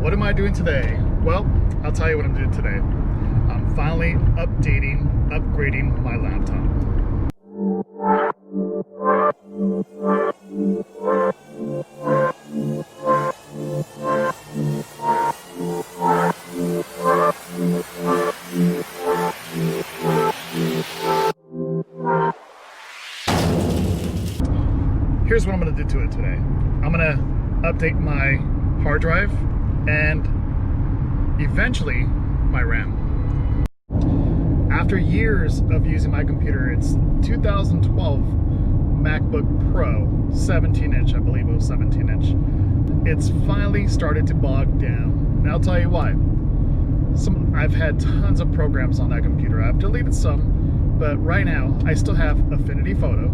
What am I doing today? Well, I'll tell you what I'm doing today. I'm finally upgrading my laptop. Here's what I'm going to do to it today. I'm going to update my hard drive and eventually my RAM. After years of using my computer, it's 2012 MacBook Pro, 17-inch, I believe it was 17-inch. It's finally started to bog down, and I'll tell you why. I've had tons of programs on that computer. I've deleted some, but right now I still have Affinity Photo,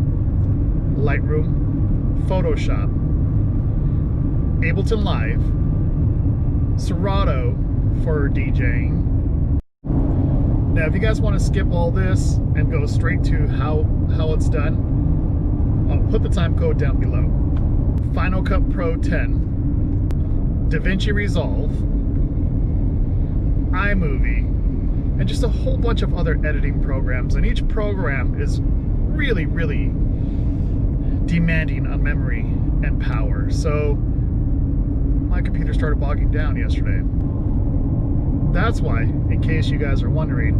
Lightroom, Photoshop, Ableton Live, Serato for DJing. Now, if you guys want to skip all this and go straight to how it's done, I'll put the time code down below. Final Cut Pro 10, DaVinci Resolve, iMovie, and just a whole bunch of other editing programs. And each program is really, really demanding on memory and power. So my computer started bogging down yesterday. That's why, in case you guys are wondering,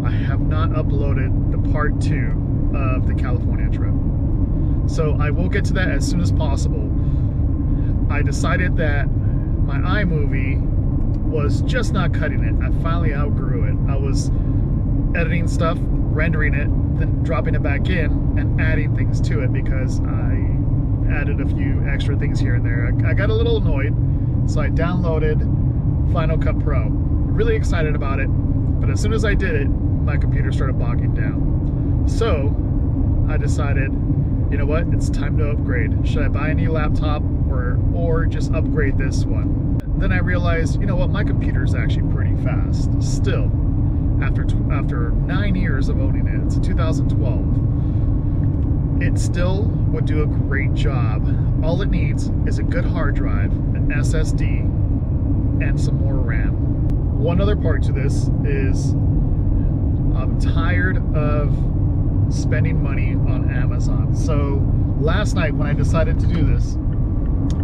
I have not uploaded the part 2 of the California trip. So I will get to that as soon as possible. I decided that my iMovie was just not cutting it. I finally outgrew it. I was editing stuff, rendering it, then dropping it back in and adding things to it because I added a few extra things here and there. I got a little annoyed, so I downloaded Final Cut Pro. Really excited about it, but as soon as I did it, my computer started bogging down. So I decided, you know what, it's time to upgrade. Should I buy a new laptop or just upgrade this one? Then I realized, you know what, my computer is actually pretty fast still. After 9 years of owning it, it's 2012, it still would do a great job. All it needs is a good hard drive, an SSD, and some more RAM. One other part to this is I'm tired of spending money on Amazon. So last night when I decided to do this,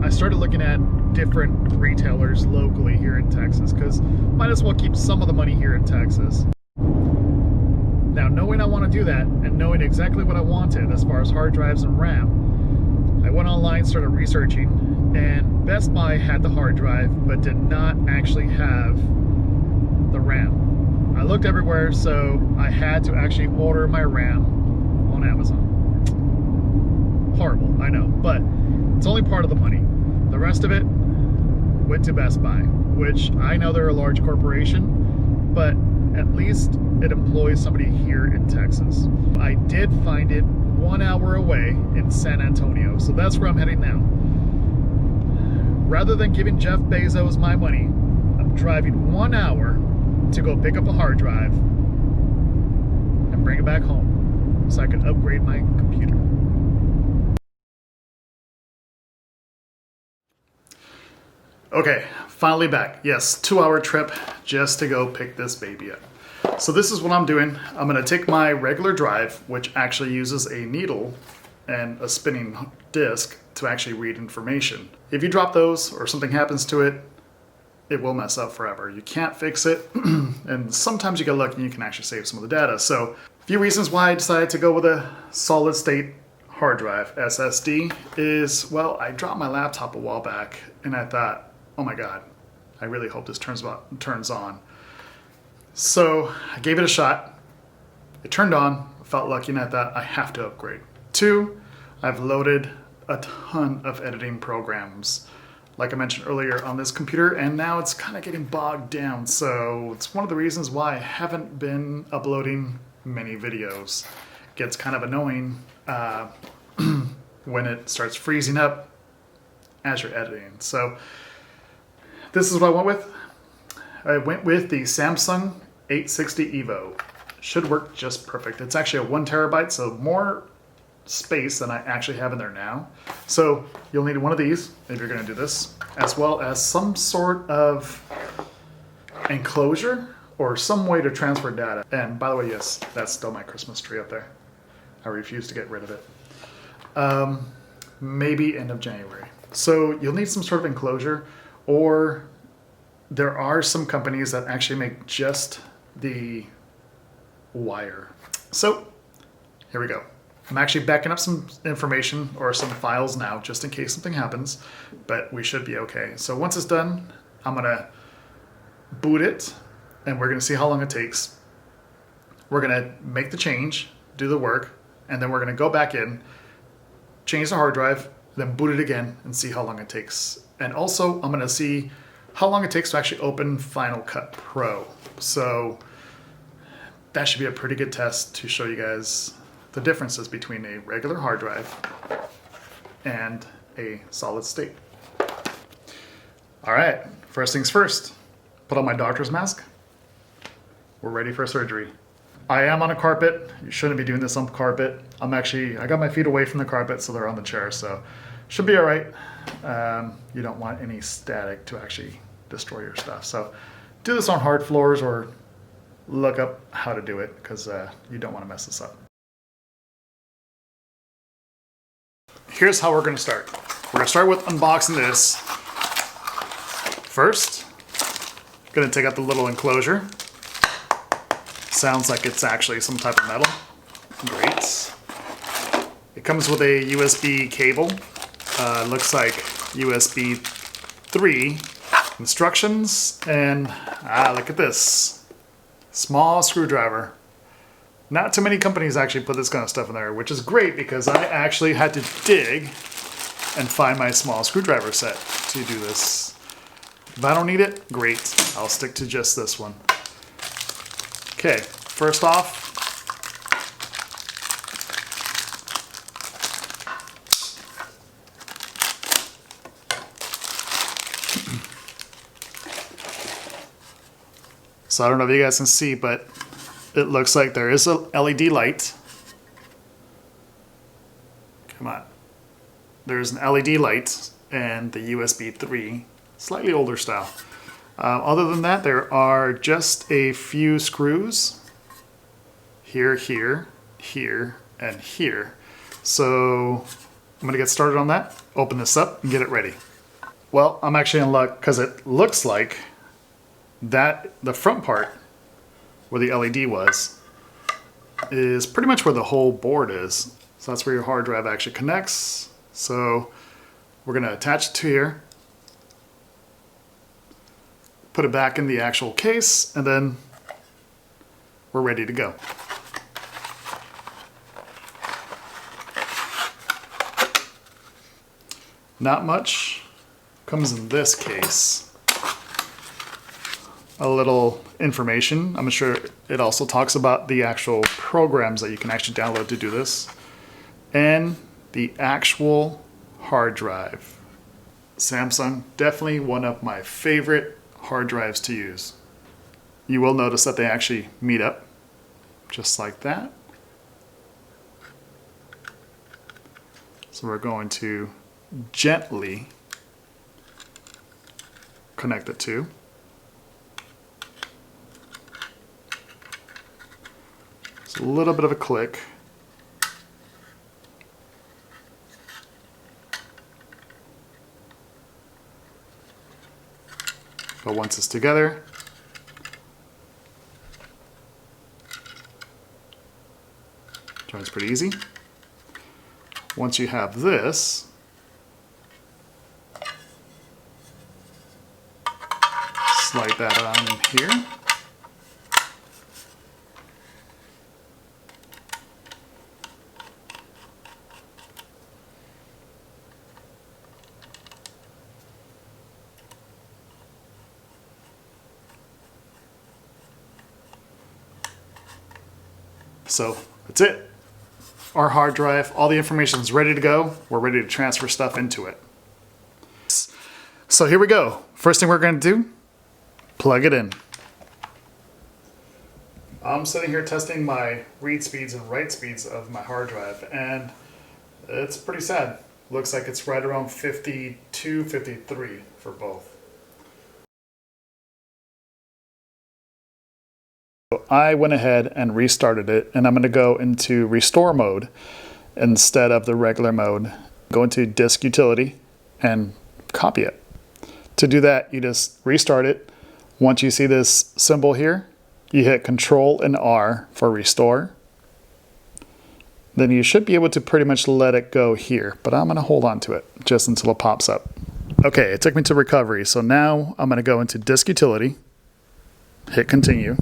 I started looking at different retailers locally here in Texas, because might as well keep some of the money here in Texas. Now, knowing I want to do that and knowing exactly what I wanted as far as hard drives and RAM, I went online, started researching, and Best Buy had the hard drive but did not actually have the RAM. I looked everywhere, so I had to actually order my RAM on Amazon. Horrible, I know, but it's only part of the money. The rest of it went to Best Buy, which I know they're a large corporation, but at least it employs somebody here in Texas. I did find it 1 hour away in San Antonio, so that's where I'm heading now. Rather than giving Jeff Bezos my money, I'm driving 1 hour to go pick up a hard drive and bring it back home so I can upgrade my computer. Okay, finally back. Yes, 2-hour trip just to go pick this baby up. So this is what I'm doing. I'm gonna take my regular drive, which actually uses a needle and a spinning disc to actually read information. If you drop those or something happens to it, it will mess up forever. You can't fix it, and sometimes you get lucky and you can actually save some of the data. So a few reasons why I decided to go with a solid state hard drive, SSD, is, well, I dropped my laptop a while back and I thought, oh my God, I really hope this turns on. So I gave it a shot. It turned on, I felt lucky, and I thought I have to upgrade. 2, I've loaded a ton of editing programs, like I mentioned earlier, on this computer, and now it's kind of getting bogged down. So it's one of the reasons why I haven't been uploading many videos. It gets kind of annoying when it starts freezing up as you're editing. So this is what I went with. I went with the Samsung 860 EVO. Should work just perfect. It's actually a 1 terabyte, so more space than I actually have in there now. So you'll need one of these if you're going to do this, as well as some sort of enclosure or some way to transfer data. And by the way, yes, that's still my Christmas tree up there. I refuse to get rid of it. Maybe end of January. So you'll need some sort of enclosure, or there are some companies that actually make just the wire. So here we go. I'm actually backing up some information or some files now just in case something happens, but we should be okay. So once it's done, I'm gonna boot it and we're gonna see how long it takes. We're gonna make the change, do the work, and then we're gonna go back in, change the hard drive, then boot it again and see how long it takes. And also I'm gonna see how long it takes to actually open Final Cut Pro. So that should be a pretty good test to show you guys the differences between a regular hard drive and a solid state. All right, first things first, put on my doctor's mask. We're ready for surgery. I am on a carpet. You shouldn't be doing this on carpet. I got my feet away from the carpet so they're on the chair, so should be all right. You don't want any static to actually destroy your stuff. So do this on hard floors or look up how to do it because you don't want to mess this up. Here's how we're going to start. We're going to start with unboxing this. First, going to take out the little enclosure. Sounds like it's actually some type of metal. Great. It comes with a USB cable. Looks like USB 3 instructions. And look at this. Small screwdriver. Not too many companies actually put this kind of stuff in there, which is great because I actually had to dig and find my small screwdriver set to do this. If I don't need it, great. I'll stick to just this one. Okay, first off, so I don't know if you guys can see, but it looks like there is a LED light. Come on. There's an LED light and the USB 3, slightly older style. Other than that, there are just a few screws here, here, here, and here. So I'm gonna get started on that, open this up, and get it ready. Well, I'm actually in luck because it looks like that the front part where the LED was is pretty much where the whole board is. So that's where your hard drive actually connects. So we're gonna attach it to here, put it back in the actual case, and then we're ready to go. Not much comes in this case. A little information. I'm sure it also talks about the actual programs that you can actually download to do this. And the actual hard drive. Samsung, definitely one of my favorite hard drives to use. You will notice that they actually meet up just like that. So we're going to gently connect the two. It's a little bit of a click. But once it's together, it's pretty easy. Once you have this, slide that on here. So that's it. Our hard drive, all the information is ready to go. We're ready to transfer stuff into it. So here we go. First thing we're going to do, plug it in. I'm sitting here testing my read speeds and write speeds of my hard drive, and It's pretty sad. Looks like it's right around 52, 53 for both. I went ahead and restarted it, and I'm going to go into restore mode instead of the regular mode. Go into disk utility and copy it. To do that, you just restart it. Once you see this symbol here, you hit Control and R for restore. Then you should be able to pretty much let it go here, but I'm going to hold on to it just until it pops up. Okay, it took me to recovery, so now I'm going to go into disk utility, hit continue.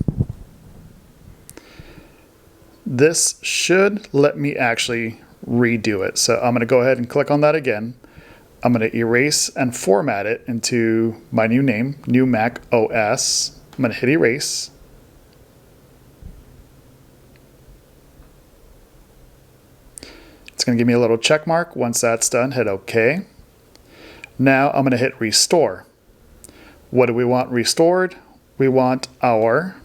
This should let me actually redo it. So I'm going to go ahead and click on that again. I'm going to erase and format it into my new name, New Mac OS. I'm going to hit erase. It's going to give me a little check mark. Once that's done, hit OK. Now I'm going to hit restore. What do we want restored? We want our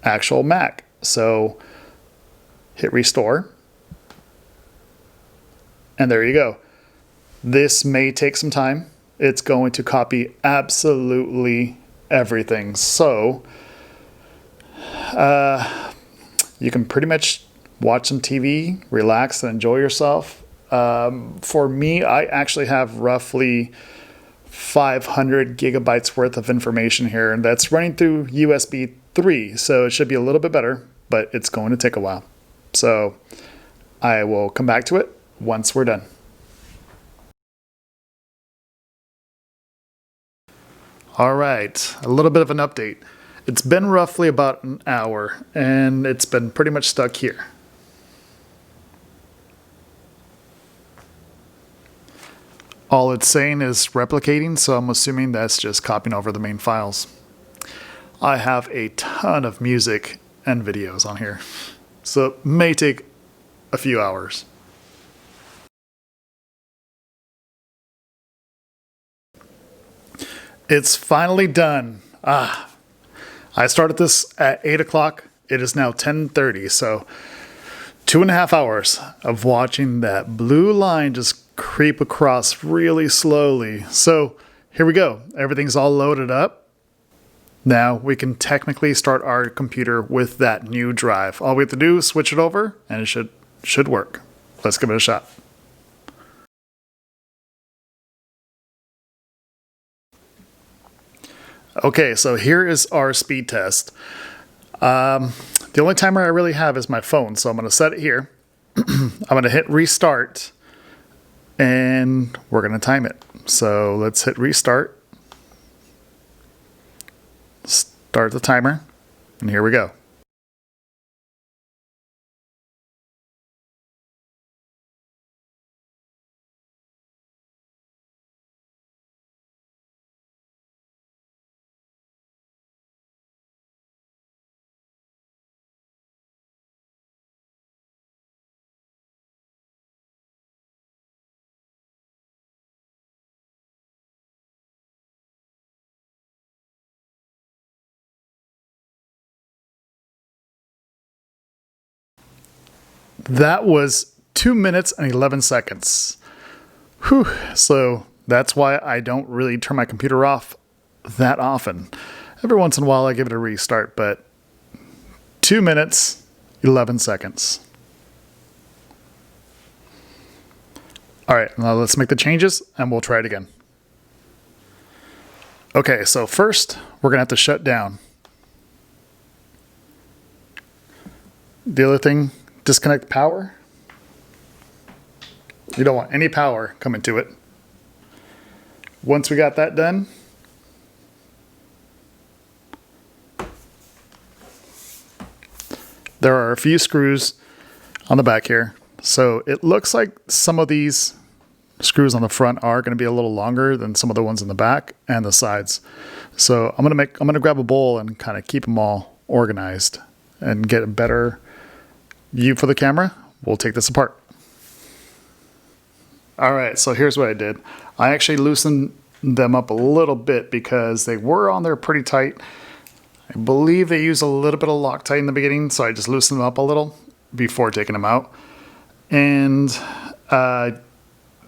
actual Mac. So hit restore. And there you go. This may take some time. It's going to copy absolutely everything. So you can pretty much watch some TV, relax, and enjoy yourself. For me, I actually have roughly 500 gigabytes worth of information here, and that's running through USB 3, so it should be a little bit better, but it's going to take a while. So I will come back to it once we're done. All right, a little bit of an update. It's been roughly about an hour, and it's been pretty much stuck here. All it's saying is replicating, so I'm assuming that's just copying over the main files. I have a ton of music and videos on here, so it may take a few hours. It's finally done. I started this at 8 o'clock. It is now 10:30, so 2.5 hours of watching that blue line just creep across really slowly. So here we go. Everything's all loaded up. Now we can technically start our computer with that new drive. All we have to do is switch it over, and it should work. Let's give it a shot. Okay, so here is our speed test. The only timer I really have is my phone, so I'm going to set it here. I'm going to hit restart, and we're going to time it. So let's hit restart. Start the timer, and here we go. That was 2 minutes and 11 seconds. Whew. So that's why I don't really turn my computer off that often. Every once in a while I give it a restart, but 2 minutes, 11 seconds. All right, now let's make the changes and we'll try it again. Okay, so first we're gonna have to shut down. The other thing, disconnect power. You don't want any power coming to it. Once we got that done, there are a few screws on the back here. So it looks like some of these screws on the front are going to be a little longer than some of the ones in the back and the sides. So I'm going to grab a bowl and kind of keep them all organized and get a better view for the camera. We'll take this apart. All right, so here's what I did. I actually loosened them up a little bit because they were on there pretty tight. I believe they used a little bit of Loctite in the beginning, so I just loosened them up a little. before taking them out. And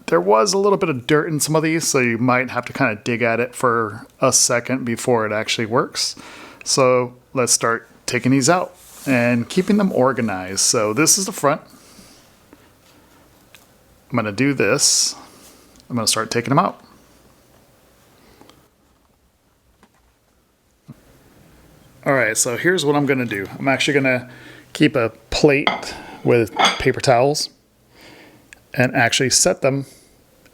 there was a little bit of dirt in some of these, so you might have to kind of dig at it for a second before it actually works. So let's start taking these out and keeping them organized. So this is the front. I'm going to do this. I'm going to start taking them out. All right, so here's what I'm going to do. I'm actually going to keep a plate with paper towels and actually set them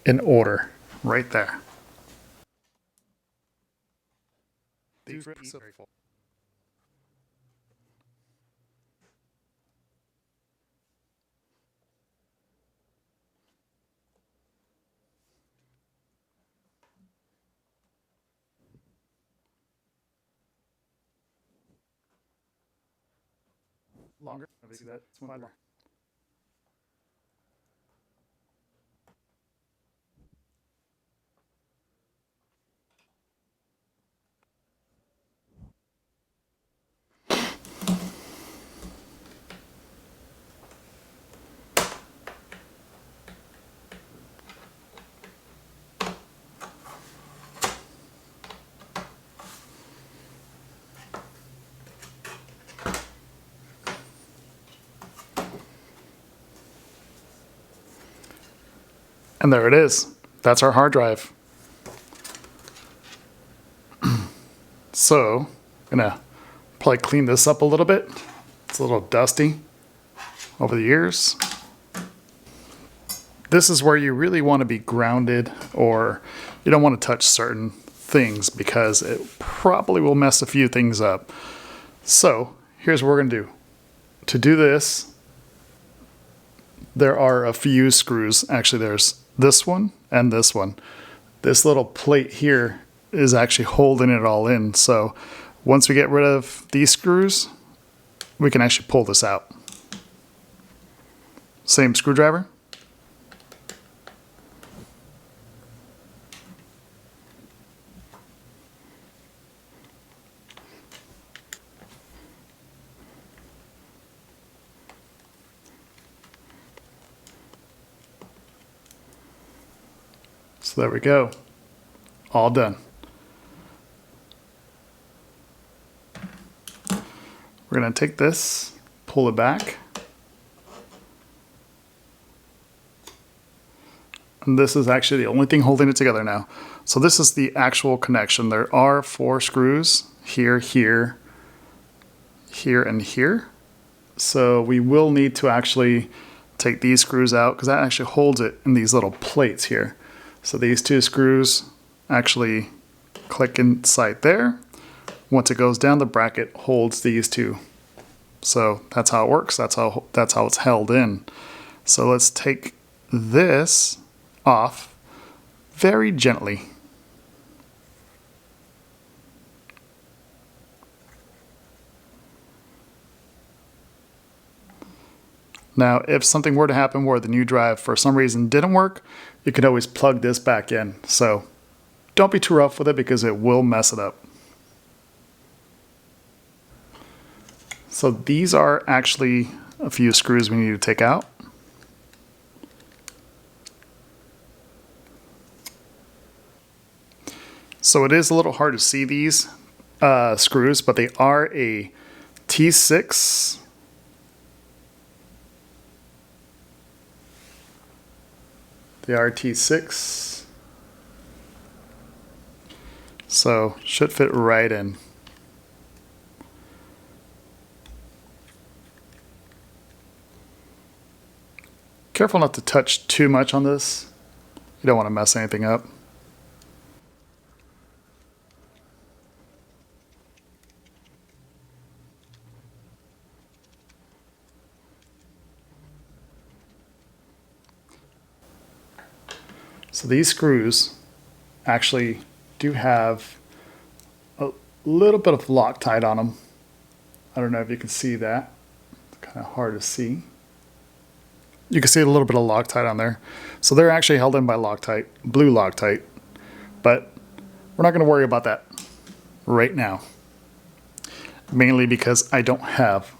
in order right there. Longer. See that? It's one more. And there it is. That's our hard drive. So, I'm gonna probably clean this up a little bit. It's a little dusty over the years. This is where you really want to be grounded, or you don't want to touch certain things because it probably will mess a few things up. So, here's what we're gonna do. To do this, there are a few screws. Actually, there's this one and this one. This little plate here is actually holding it all in. So once we get rid of these screws, we can actually pull this out. Same screwdriver. So there we go. All done. We're going to take this, pull it back. And this is actually the only thing holding it together now. So this is the actual connection. There are 4 screws here, here, here, and here. So we will need to actually take these screws out because that actually holds it in these little plates here. So these 2 screws actually click inside there. Once it goes down, the bracket holds these 2. So that's how it works. That's how it's held in. So let's take this off very gently. Now, if something were to happen where the new drive for some reason didn't work, you can always plug this back in. So don't be too rough with it because it will mess it up. So these are actually a few screws we need to take out. So it is a little hard to see these screws, but they are a T6. They are T6. So should fit right in. Careful not to touch too much on this. You don't want to mess anything up. So these screws actually do have a little bit of Loctite on them. I don't know if you can see that. It's kind of hard to see. You can see a little bit of Loctite on there. So they're actually held in by Loctite, blue Loctite. But we're not going to worry about that right now. Mainly because I don't have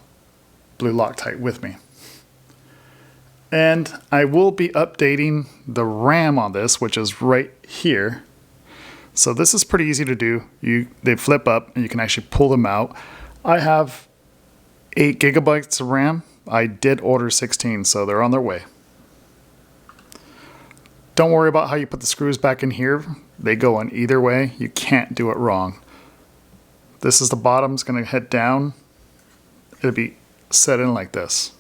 blue Loctite with me. And I will be updating the RAM on this, which is right here. So this is pretty easy to do. They flip up and you can actually pull them out. I have 8 gigabytes of RAM. I did order 16, so they're on their way. Don't worry about how you put the screws back in here. They go in either way. You can't do it wrong. This is the bottom. It's going to head down. It'll be set in like this.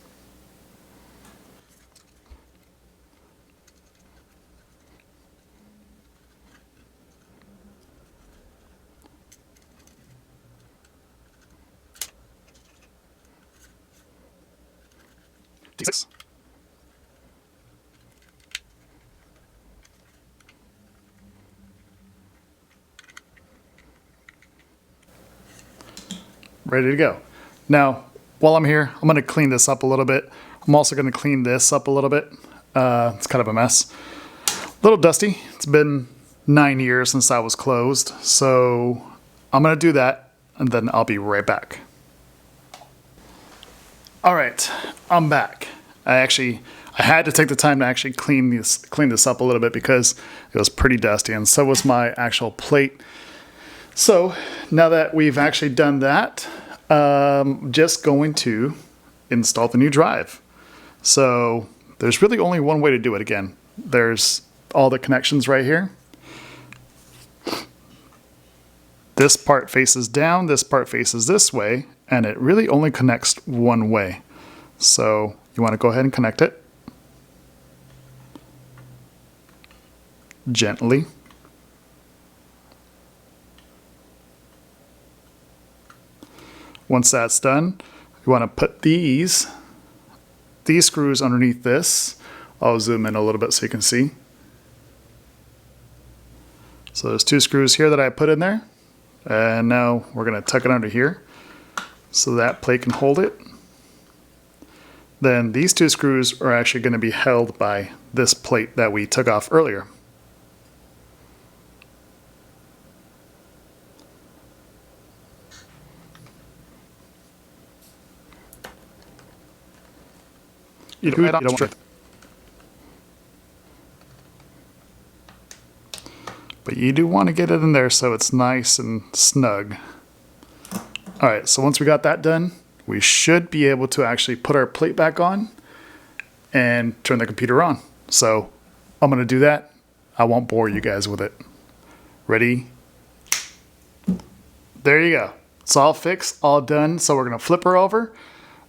D6. Ready to go. Now, while I'm here, I'm going to clean this up a little bit. I'm also going to clean this up a little bit. It's kind of a mess. A little dusty. It's been 9 years since I was closed. So I'm going to do that and then I'll be right back. All right, I'm back. I had to take the time to actually clean this up a little bit because it was pretty dusty, and so was my actual plate. So now that we've actually done that, just going to install the new drive. So there's really only one way to do it. Again, there's all the connections right here. This part faces down, this part faces this way, and it really only connects one way. So you want to go ahead and connect it gently. Once that's done, you want to put these screws underneath this. I'll zoom in a little bit so you can see. So there's 2 screws here that I put in there. And now we're going to tuck it under here so that plate can hold it. Then these 2 screws are actually going to be held by this plate that we took off earlier. You don't want it. But you do want to get it in there so it's nice and snug. Alright, so once we got that done, we should be able to actually put our plate back on and turn the computer on. So I'm going to do that. I won't bore you guys with it. Ready? There you go. It's all fixed, all done. So we're going to flip her over.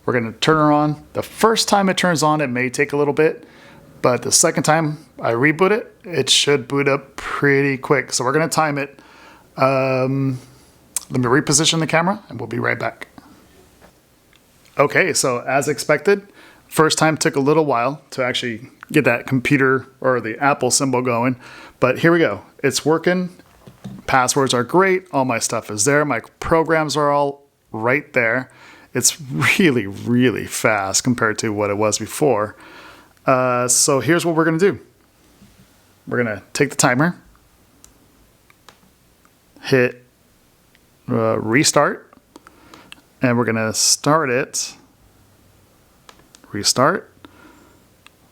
We're going to turn her on. The first time it turns on, it may take a little bit, but the second time I reboot it, it should boot up pretty quick. So we're going to time it. Let me reposition the camera and we'll be right back. Okay, so as expected, first time took a little while to actually get that computer or the Apple symbol going, but here we go. It's working. Passwords are great. All my stuff is there. My programs are all right there. It's really, really fast compared to what it was before. So here's what we're going to do. We're going to take the timer, hit restart, and we're going to start it. Restart,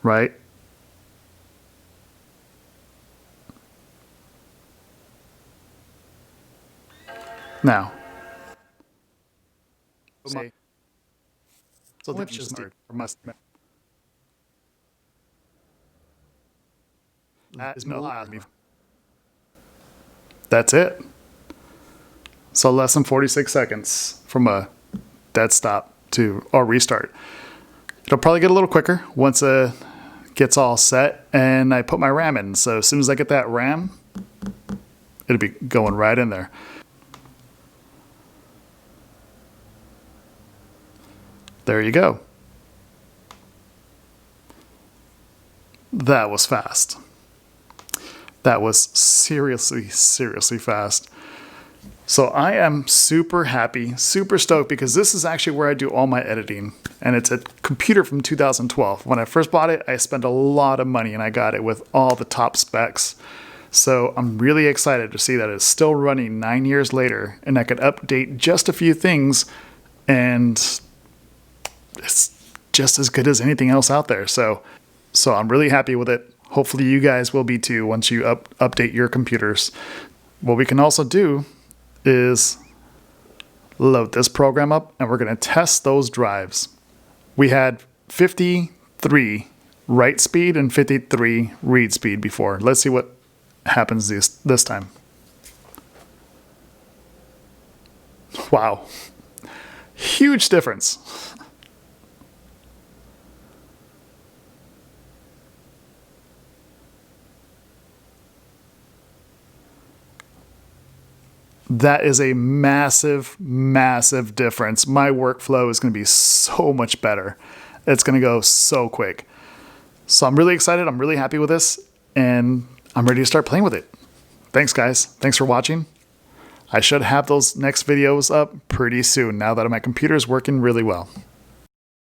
right? Now. So let's just That's it. So less than 46 seconds from a dead stop to a restart. It'll probably get a little quicker once it gets all set and I put my RAM in. So as soon as I get that RAM, it'll be going right in there. There you go. That was fast. That was seriously, seriously fast. So I am super happy, super stoked, because this is actually where I do all my editing. And it's a computer from 2012. When I first bought it, I spent a lot of money and I got it with all the top specs. So I'm really excited to see that it's still running 9 years later and I could update just a few things and it's just as good as anything else out there. So So I'm really happy with it. Hopefully you guys will be too once you update your computers. What we can also do is load this program up, and we're going to test those drives. We had 53 write speed and 53 read speed before. Let's see what happens this time. Wow. Huge difference. That is a massive, massive difference. My workflow is going to be so much better. It's going to go so quick. So I'm really excited. I'm really happy with this, and I'm ready to start playing with it. Thanks, guys. Thanks for watching. I should have those next videos up pretty soon now that my computer is working really well.